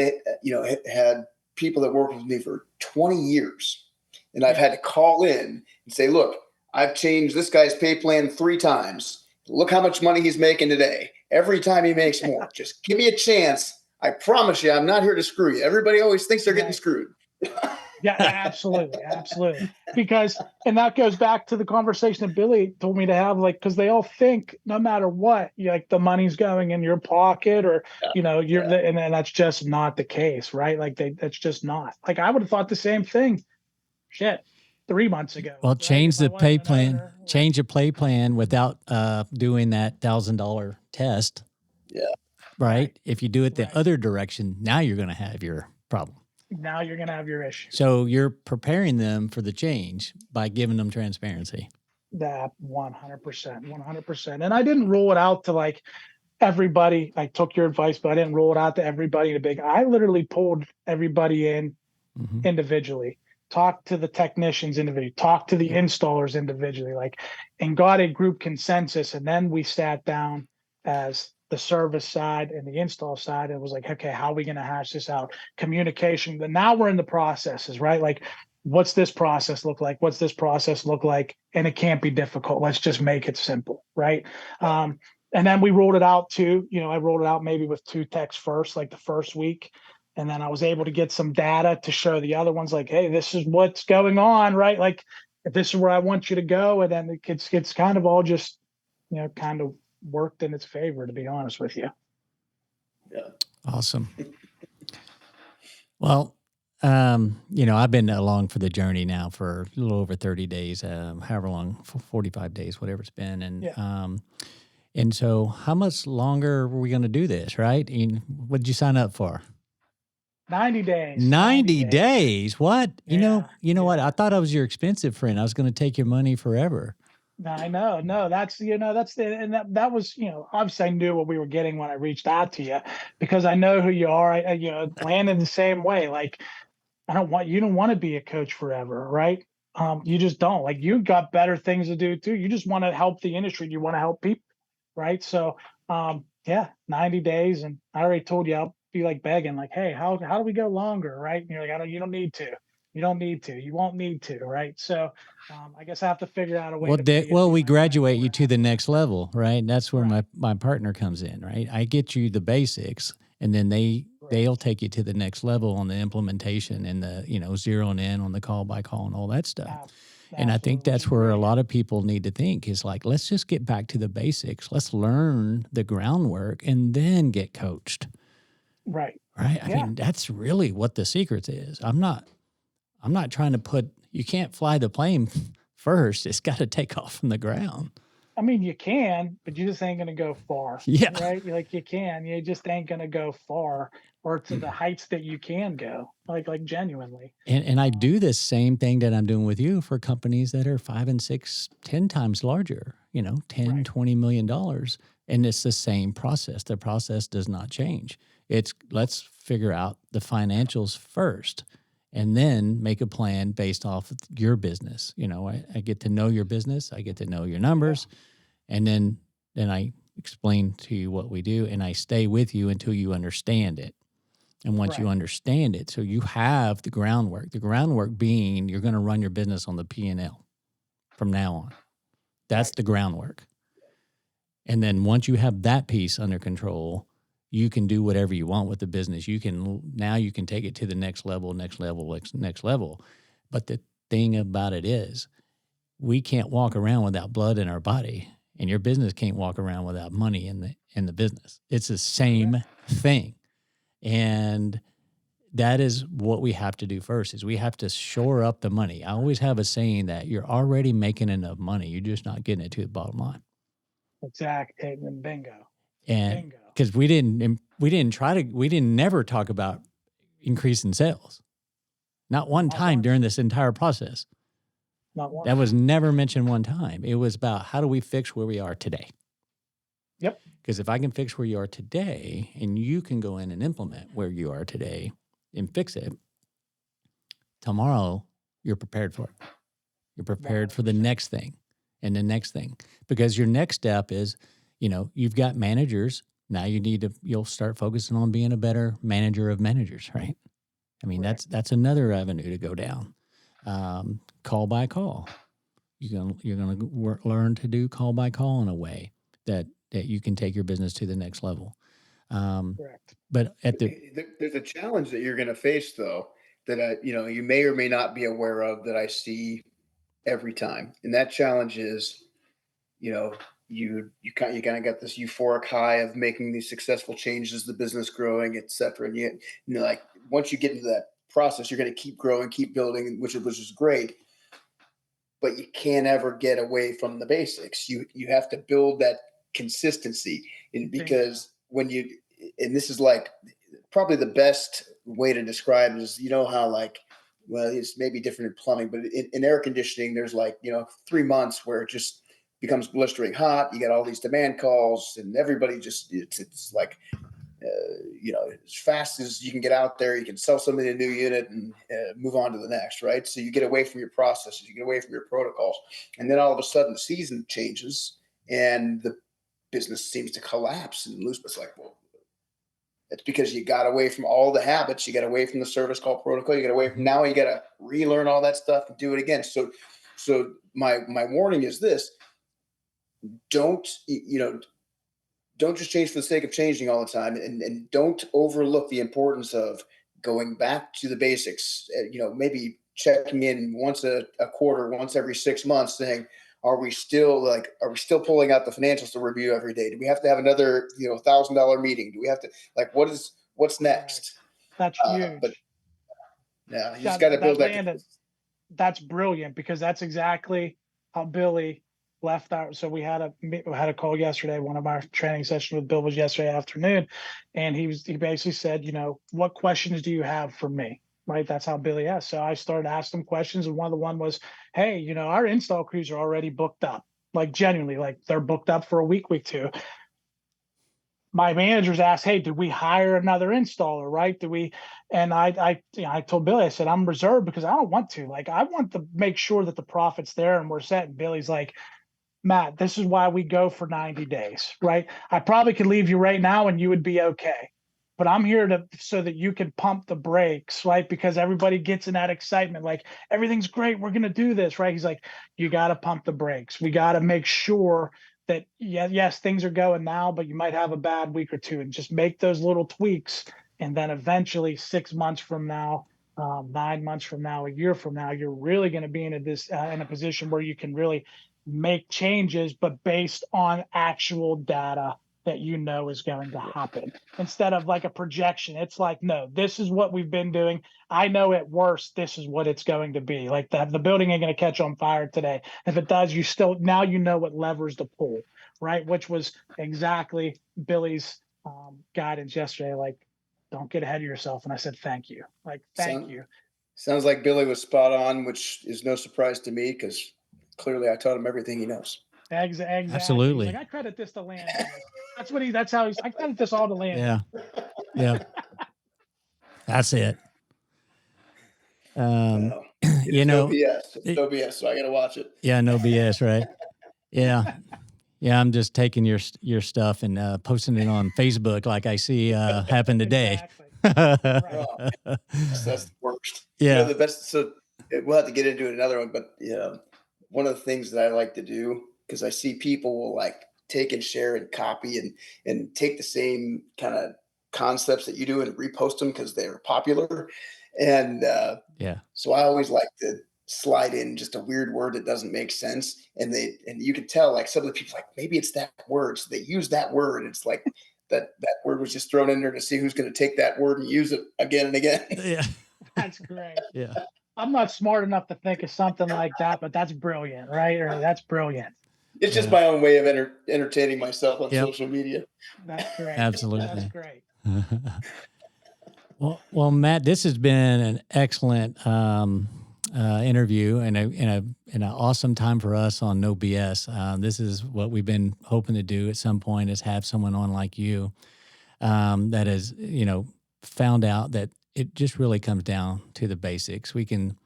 had people that worked with me for 20 years, and I've had to call in and say, look, I've changed this guy's pay plan 3 times. Look how much money he's making today. Every time he makes more. Just give me a chance. I promise you, I'm not here to screw you. Everybody always thinks they're getting screwed.
Yeah, absolutely. Absolutely. And that goes back to the conversation that Billy told me to have, like, because they all think no matter what, like the money's going in your pocket, or, and then that's just not the case, right? Like that's just not. Like, I would have thought the same thing. Shit. 3 months ago.
Well, change the pay plan. Change a pay plan without doing that $1,000 test.
Yeah.
Right. If you do it the other direction, now you're going to have your problem.
Now you're going to have your issue.
So you're preparing them for the change by giving them transparency.
That 100%. And I didn't roll it out to like everybody. I took your advice, but I didn't roll it out to everybody in a big. I literally pulled everybody in individually. Talk to the technicians individually, talk to the installers individually, and got a group consensus. And then we sat down as the service side and the install side, and was like, okay, how are we going to hash this out? Communication. But now we're in the processes, right? Like, what's this process look like? What's this process look like? And it can't be difficult. Let's just make it simple, right? And then we rolled it out to, I rolled it out maybe with 2 techs first, like the first week. And then I was able to get some data to show the other ones, like, hey, this is what's going on, right? Like, this is where I want you to go. And then it's kind of all just, kind of worked in its favor, to be honest with you.
Yeah.
Awesome. Well, I've been along for the journey now for a little over 30 days, however long, 45 days, whatever it's been. And so how much longer were we going to do this, right? And what did you sign up for?
90 days.
90 days. What?
Yeah.
You know what? I thought I was your expensive friend. I was going to take your money forever.
I know. No, that was, obviously I knew what we were getting when I reached out to you, because I know who you are. I Landon the same way. Like, you don't want to be a coach forever, right? You just don't. Like, you got better things to do too. You just want to help the industry. You want to help people, right? So, 90 days. And I already told you, I'll be like begging, like, hey, how do we go longer, right? And you're like, you don't need to. You don't need to. You won't need to, right? So I guess I have to figure out a way.
We graduate you to the next level, right? That's where my partner comes in, right? I get you the basics, and then they'll take you to the next level on the implementation and the zeroing in on the call by call and all that stuff. And I think that's where a lot of people need to think is like, let's just get back to the basics. Let's learn the groundwork and then get coached.
Right.
right? I
Yeah.
mean, that's really what the secret is. I'm not trying to put, you can't fly the plane first. It's got to take off from the ground.
I mean, you can, but you just ain't going to go far.
Yeah.
Right. You can, you just ain't going to go far or to the heights that you can go, like genuinely.
And I do this same thing that I'm doing with you for companies that are 5 and 6, 10 times larger, 10,
Right.
$20 million. And it's the same process. The process does not change. It's let's figure out the financials first and then make a plan based off of your business. I get to know your business. I get to know your numbers. And then I explain to you what we do, and I stay with you until you understand it. And once you understand it, so you have the groundwork being you're going to run your business on the P&L from now on. That's the groundwork. And then once you have that piece under control, you can do whatever you want with the business. You can take it to the next level. But the thing about it is we can't walk around without blood in our body, and your business can't walk around without money in the business. It's the same thing. And that is what we have to do first is we have to shore up the money. I always have a saying that you're already making enough money. You're just not getting it to the bottom line.
Exactly. Bingo.
And because we didn't never talk about increasing sales. Not one time during this entire process.
Not one.
That was never mentioned one time. It was about how do we fix where we are today?
Yep.
Because if I can fix where you are today and you can go in and implement where you are today and fix it, tomorrow you're prepared for it. You're prepared 100%. For the next thing and the next thing. Because your next step is, you've got managers. Now you'll start focusing on being a better manager of managers, right? I mean, that's another avenue to go down. Call by call. You're gonna learn to do call by call in a way that you can take your business to the next level.
Correct.
But
there's a challenge that you're going to face, though, that you may or may not be aware of that I see every time, and that challenge is, you kind of got this euphoric high of making these successful changes, the business growing, et cetera, and like once you get into that process, you're going to keep growing, keep building, which is great. But you can't ever get away from the basics. You have to build that consistency, and because and this is like probably the best way to describe it is, how like, well, it's maybe different in plumbing, but in air conditioning, there's like, 3 months where it just becomes blistering hot. You got all these demand calls and everybody just, it's like, as fast as you can get out there, you can sell somebody a new unit and move on to the next, right? So you get away from your processes, you get away from your protocols. And then all of a sudden the season changes and the business seems to collapse and lose. It's like, well, it's because you got away from all the habits, you got away from the service call protocol, you got away from, now you got to relearn all that stuff and do it again. So my warning is this: don't just change for the sake of changing all the time, and don't overlook the importance of going back to the basics. Maybe checking in once a quarter, once every 6 months, saying, are we still pulling out the financials to review every day? Do we have to have another, $1,000 meeting? Do we have to, what's next?
That's huge.
But yeah, you just got to build that.
That's brilliant, because that's exactly how Billy left out. So we had a call yesterday. One of our training sessions with Bill was yesterday afternoon, and he basically said, what questions do you have for me? Right. That's how Billy asked. So I started asking him questions. And one was, hey, our install crews are already booked up, like genuinely, like they're booked up for a week 2. My managers asked, hey, did we hire another installer? Right. And I told Billy, I said, I'm reserved because I don't want to, I want to make sure that the profit's there and we're set. And Billy's like, Matt, this is why we go for 90 days, right? I probably could leave you right now and you would be okay. But I'm here so that you can pump the brakes, right? Because everybody gets in that excitement, like everything's great, we're going to do this, right? He's like, you got to pump the brakes. We got to make sure that, yes, things are going now, but you might have a bad week or 2, and just make those little tweaks. And then eventually 6 months from now, 9 months from now, a year from now, you're really going to be in a position where you can really make changes, but based on actual data that you know is going to happen instead of like a projection. It's like, no, this is what we've been doing. I know at worst, this is what it's going to be. Like the building ain't going to catch on fire today. If it does, now you know what levers to pull, right? Which was exactly Billy's guidance yesterday. Like, don't get ahead of yourself. And I said, thank you. Like, thank you.
Sounds like Billy was spot on, which is no surprise to me because clearly I taught him everything he knows.
Exactly.
Absolutely.
He's like, I credit this to Landon. That's how I credit this all to Landon.
Yeah. That's it.
No BS. It's no BS. So I got to watch it.
Yeah. No BS. Right. Yeah. Yeah. I'm just taking your stuff and posting it on Facebook like I see happen today.
Exactly.
That's the worst.
Yeah.
The best. So we'll have to get into it another one, but one of the things that I like to do, because I see people will like take and share and copy and take the same kind of concepts that you do and repost them because they're popular. And so I always like to slide in just a weird word that doesn't make sense. And you can tell like some of the people like, maybe it's that word. So they use that word. It's like that word was just thrown in there to see who's going to take that word and use it again and again.
Yeah.
That's great.
Yeah.
I'm not smart enough to think of something like that, but that's brilliant, right? Or that's brilliant.
It's just my own way of entertaining myself on social media.
That's great.
Absolutely.
That's great.
Well, Matt, this has been an excellent interview and an awesome time for us on No BS. This is what we've been hoping to do at some point, is have someone on like you that has, found out that it just really comes down to the basics. We can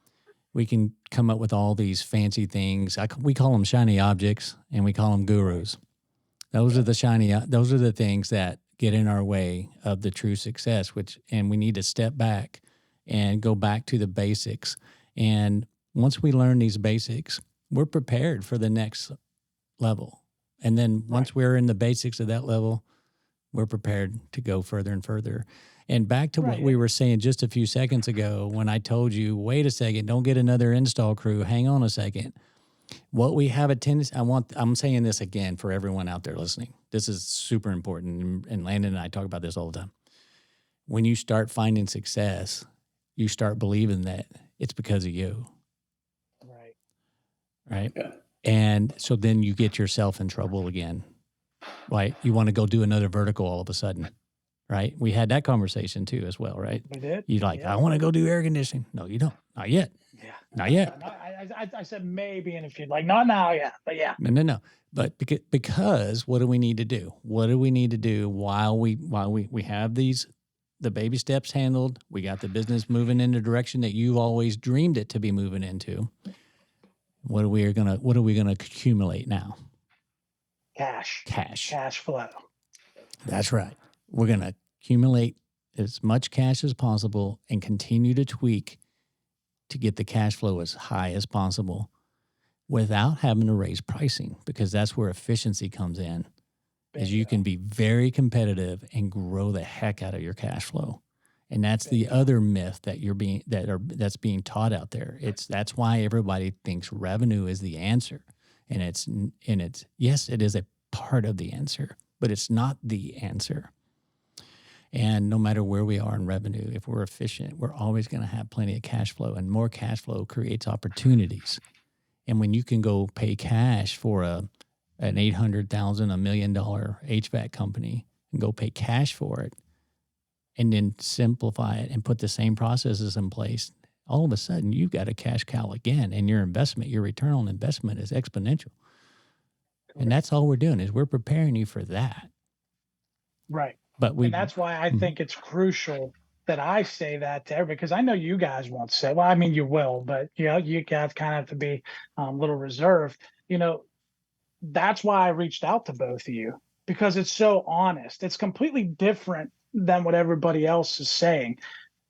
come up with all these fancy things. We call them shiny objects, and we call them gurus. Those are the things that get in our way of the true success, and we need to step back and go back to the basics. And once we learn these basics, we're prepared for the next level. And then once we're in the basics of that level, we're prepared to go further and further. And back to what we were saying just a few seconds ago, when I told you, wait a second, don't get another install crew. Hang on a second. What we have a tendency, I'm saying this again for everyone out there listening. This is super important. And Landon and I talk about this all the time. When you start finding success, you start believing that it's because of you. Right.
Yeah.
And so then you get yourself in trouble again. Right. You want to go do another vertical all of a sudden. Right. We had that conversation too as well, right?
We did.
You're like, I want to go do air conditioning. No, you don't. Not yet.
Yeah.
Not yet.
I said maybe in a few, like not now yet, but yeah.
No. But because what do we need to do? What do we need to do while we have the baby steps handled? We got the business moving in the direction that you've always dreamed it to be moving into. What are we gonna accumulate now? Cash
flow.
That's right. We're going to accumulate as much cash as possible and continue to tweak to get the cash flow as high as possible without having to raise pricing, because that's where efficiency comes in. Is you can be very competitive and grow the heck out of your cash flow. And that's the other myth that that's being taught out there. That's why everybody thinks revenue is the answer. And it's yes, it is a part of the answer, but it's not the answer. And no matter where we are in revenue, if we're efficient, we're always going to have plenty of cash flow, and more cash flow creates opportunities. And when you can go pay cash for an $800,000, $1 million HVAC company and go pay cash for it, and then simplify it and put the same processes in place, all of a sudden you've got a cash cow again, and your return on investment is exponential. And that's all we're doing, is we're preparing you for that.
Right.
And
that's why I think it's crucial that I say that to everybody, because I know you guys won't say, well, I mean, you will, but you guys kind of have to be a little reserved. That's why I reached out to both of you, because it's so honest. It's completely different than what everybody else is saying.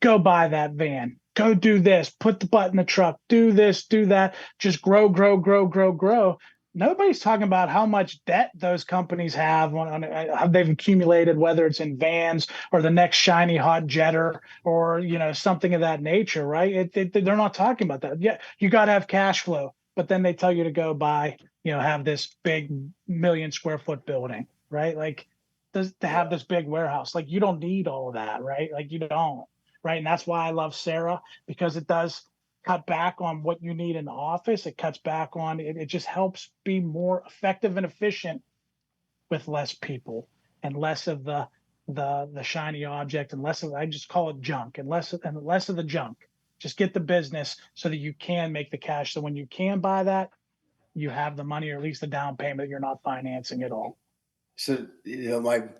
Go buy that van, go do this, put the butt in the truck, do this, do that, just grow. Nobody's talking about how much debt those companies have how they've accumulated, whether it's in vans or the next shiny hot jetter or, something of that nature, right? They're not talking about that. Yeah, you got to have cash flow, but then they tell you to go buy, have this big 1 million square foot building, right? Like, to have this big warehouse. Like, you don't need all of that, right? Like, you don't, right? And that's why I love Sarah, because it does cut back on what you need in the office. It cuts back on it. It just helps be more effective and efficient with less people and less of the shiny object and less of, I just call it junk, and less of the junk. Just get the business so that you can make the cash. So when you can buy that, you have the money, or at least the down payment. You're not financing it all.
So,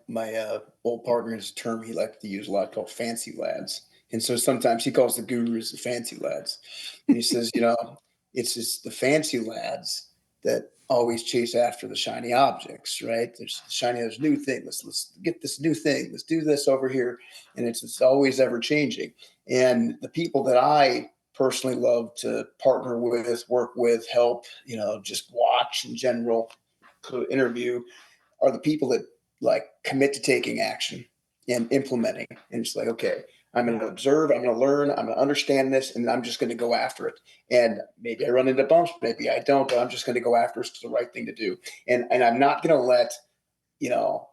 my old partner has a term he liked to use a lot called fancy lads. And so sometimes he calls the gurus the fancy lads. And he says, it's just the fancy lads that always chase after the shiny objects, right? There's new thing. Let's get this new thing. Let's do this over here. And it's always ever changing. And the people that I personally love to partner with, work with, help, just watch in general, interview, are the people that like commit to taking action and implementing. And it's like, okay, I'm going to observe, I'm going to learn, I'm going to understand this, and I'm just going to go after it. And maybe I run into bumps, maybe I don't, but I'm just going to go after it. It's the right thing to do. And I'm not going to let,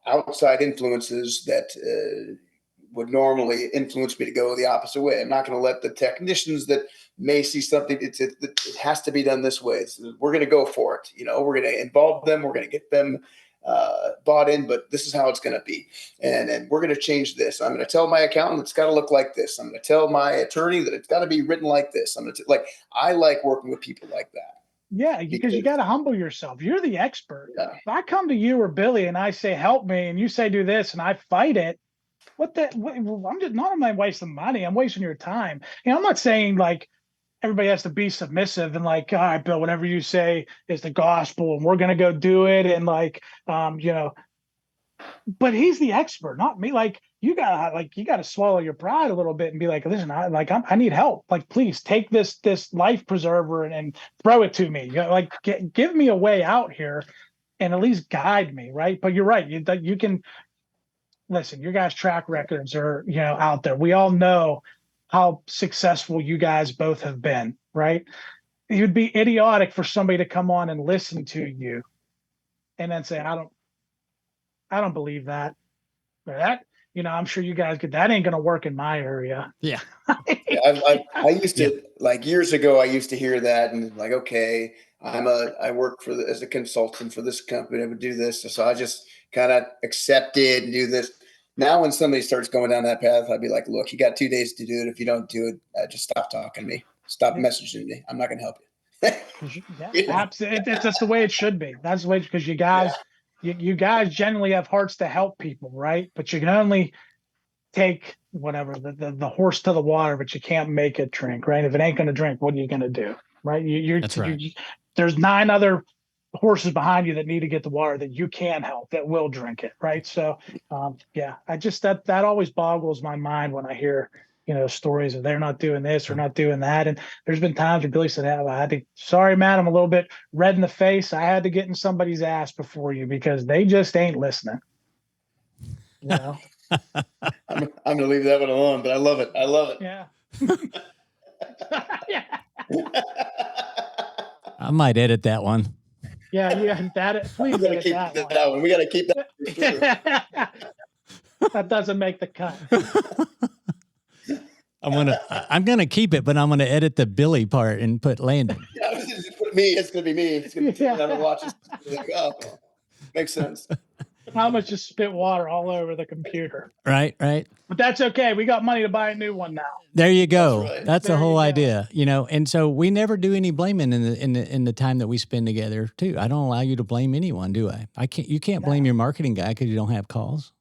outside influences that would normally influence me to go the opposite way. I'm not going to let the technicians that may see something, it has to be done this way. We're going to go for it. We're going to involve them. We're going to get them bought in, but this is how it's going to be. And we're going to change this. I'm going to tell my accountant it's got to look like this. I'm going to tell my attorney that it's got to be written like this. I like working with people like that.
Yeah, because you got to humble yourself. You're the expert.
Yeah.
If I come to you or Billy and I say, help me, and you say, do this, and I fight it, I'm just not only wasting money, I'm wasting your time. I'm not saying like everybody has to be submissive and like, all right, Bill, whatever you say is the gospel and we're going to go do it. And like, but he's the expert, not me. Like, you gotta swallow your pride a little bit and be like, listen, I need help. Like, please take this life preserver and throw it to me. Give me a way out here and at least guide me. Right. But you're right. You can listen, your guys' track records are, out there. We all know how successful you guys both have been, right? It would be idiotic for somebody to come on and listen to you and then say, I don't believe that. Or that, I'm sure you guys that ain't going to work in my area.
Yeah.
I used to, like years ago, I used to hear that and like, okay, I work as a consultant for this company. I would do this. So I just kind of accept it and do this. Now, when somebody starts going down that path, I'd be like, look, you got 2 days to do it. If you don't do it, just stop talking to me. Stop messaging me. I'm not going to help you.
Absolutely. It's just the way it should be. That's the way, because you guys, you guys generally have hearts to help people, right? But you can only take whatever the horse to the water, but you can't make it drink, right? If it ain't going to drink, what are you going to do, right? That's right. There's 9 other horses behind you that need to get the water that you can help, that will drink it, right? So I just that always boggles my mind when I hear stories of they're not doing this or not doing that. And there's been times where Billy said, sorry, Matt, I'm a little bit red in the face. I had to get in somebody's ass before you because they just ain't listening.
I'm gonna leave that one alone, but I love it.
Yeah.
I might edit that one.
Yeah, please edit
that one. We got to keep that for sure.
That doesn't make the cut.
I'm gonna keep it, but I'm gonna edit the Billy part and put Landon.
Yeah, it's gonna be me. It's gonna be me. Watch this. Like, oh, makes sense.
How much just spit water all over the computer?
Right.
But that's okay. We got money to buy a new one now.
There you go.
That's right.
That's the whole idea, And so we never do any blaming in the time that we spend together too. I don't allow you to blame anyone, do I? You can't blame your marketing guy because you don't have calls.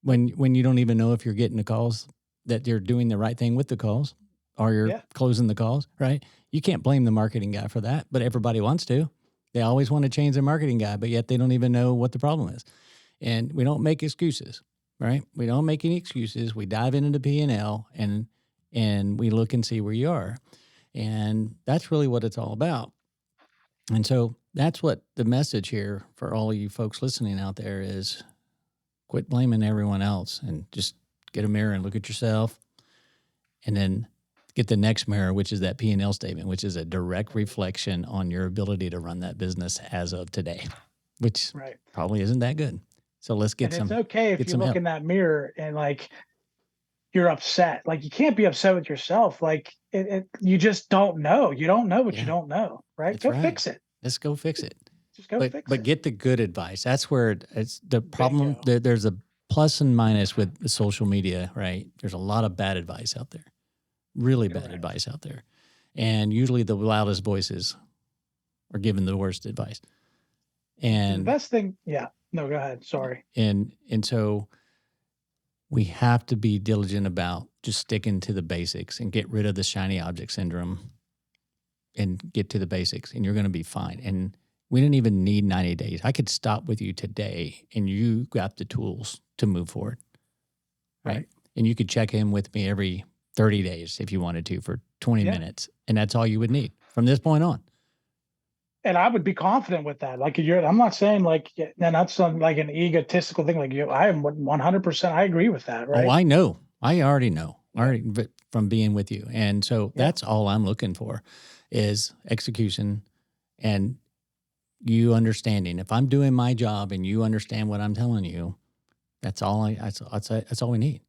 When you don't even know if you're getting the calls, that you're doing the right thing with the calls, or you're closing the calls, right? You can't blame the marketing guy for that, but everybody wants to. They always want to change their marketing guy, but yet they don't even know what the problem is. And we don't make excuses, right? We don't make any excuses. We dive into the P&L and we look and see where you are. And that's really what it's all about. And so that's what the message here for all of you folks listening out there is: quit blaming everyone else and just get a mirror and look at yourself, and then get the next mirror, which is that P&L statement, which is a direct reflection on your ability to run that business as of today, which probably isn't that good. So let's get
and
some.
it's okay if
get
you
some
look
help.
in that mirror and like you're upset. Like you can't be upset with yourself. Like you just don't know. You don't know what you don't know, right?
That's
Go
right.
fix it.
Let's go fix it.
Just go fix
But
it.
get the good advice. That's where it's the problem.
Bingo.
There's a plus and minus with the social media, right? There's a lot of bad advice out there, really bad advice out there. And usually the loudest voices are giving the worst advice. And
the best thing, no, go ahead. Sorry.
And so we have to be diligent about just sticking to the basics and get rid of the shiny object syndrome and get to the basics, and you're going to be fine. And we didn't even need 90 days. I could stop with you today and you got the tools to move forward. Right. And you could check in with me every 30 days if you wanted to for 20 minutes. And that's all you would need from this point on.
And I would be confident with that. Like I'm not saying like, and that's some like an egotistical thing. Like I am 100%. I agree with that. Right.
Oh, I know. I already know from being with you. And so that's all I'm looking for is execution and you understanding. If I'm doing my job and you understand what I'm telling you, that's all that's all we need.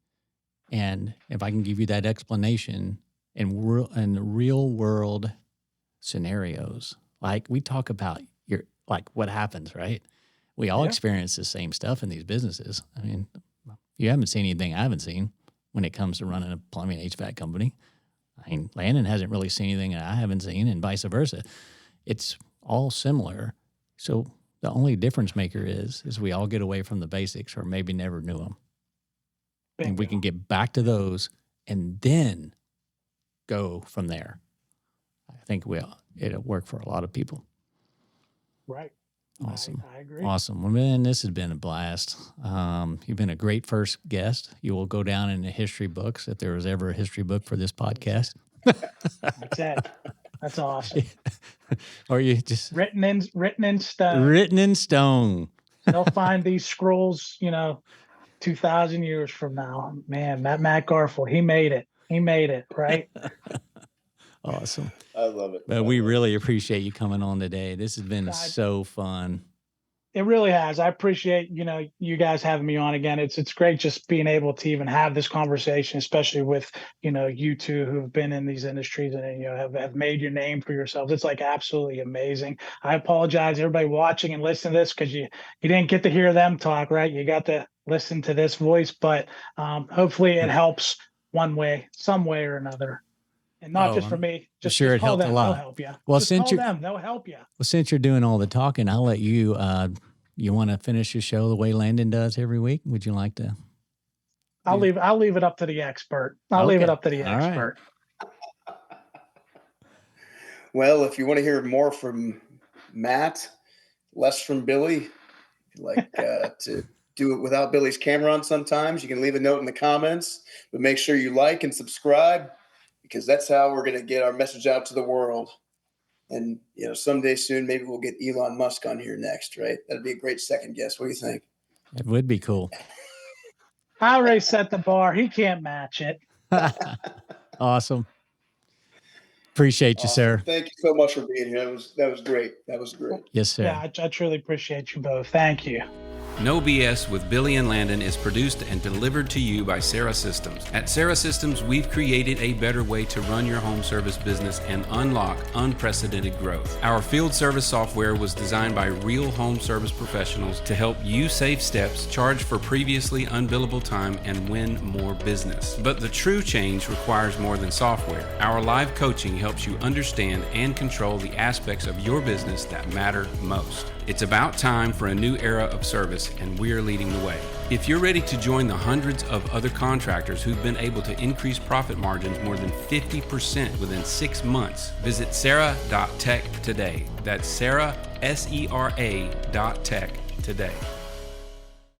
And if I can give you that explanation in real world scenarios, like we talk about what happens, right? We all experience the same stuff in these businesses. I mean, you haven't seen anything I haven't seen when it comes to running a plumbing HVAC company. I mean, Landon hasn't really seen anything that I haven't seen and vice versa. It's all similar. So the only difference maker is we all get away from the basics or maybe never knew them. Bingo. And we can get back to those and then go from there. I think it'll work for a lot of people.
Right.
Awesome.
I agree.
Awesome. Well, man, this has been a blast. You've been a great first guest. You will go down in the history books if there was ever a history book for this podcast.
That's it. That's awesome.
Or you just
written in stone.
Written in stone.
They'll find these scrolls, 2,000 years from now. Man, Matt Garfold, he made it. He made it, right?
Awesome.
I love it.
But we really appreciate you coming on today. This has been so fun.
It really has. I appreciate, you guys having me on again. It's great just being able to even have this conversation, especially with, you two who have been in these industries and, have made your name for yourselves. It's like absolutely amazing. I apologize, everybody watching and listening to this because you didn't get to hear them talk, right? You got to listen to this voice, but hopefully it helps some way or another. And not just for me. Just
sure, it helped a lot.
They'll help you.
Well,
just
since
call them, they'll help you.
Well, since you're doing all the talking, I'll let you. You want to finish your show the way Landon does every week? Would you like to?
I'll leave it up to the expert. I'll leave it up to the expert.
Right.
Well, if you want to hear more from Matt, less from Billy, if you like to do it without Billy's camera on sometimes, you can leave a note in the comments, but make sure you like and subscribe because that's how we're going to get our message out to the world. And, someday soon, maybe we'll get Elon Musk on here next, right? That'd be a great second guess. What do you think?
It would be cool.
I already set the bar. He can't match it.
Awesome. Appreciate you, sir.
Thank you so much for being here. That was great.
Yes, sir.
Yeah, I truly appreciate you both. Thank you.
No BS with Billy and Landon is produced and delivered to you by Sarah Systems. At Sarah Systems, we've created a better way to run your home service business and unlock unprecedented growth. Our field service software was designed by real home service professionals to help you save steps, charge for previously unbillable time, and win more business. But the true change requires more than software. Our live coaching helps you understand and control the aspects of your business that matter most. It's about time for a new era of service, and we're leading the way. If you're ready to join the hundreds of other contractors who've been able to increase profit margins more than 50% within 6 months, visit Sarah.tech today. That's Sarah, SERA.tech today.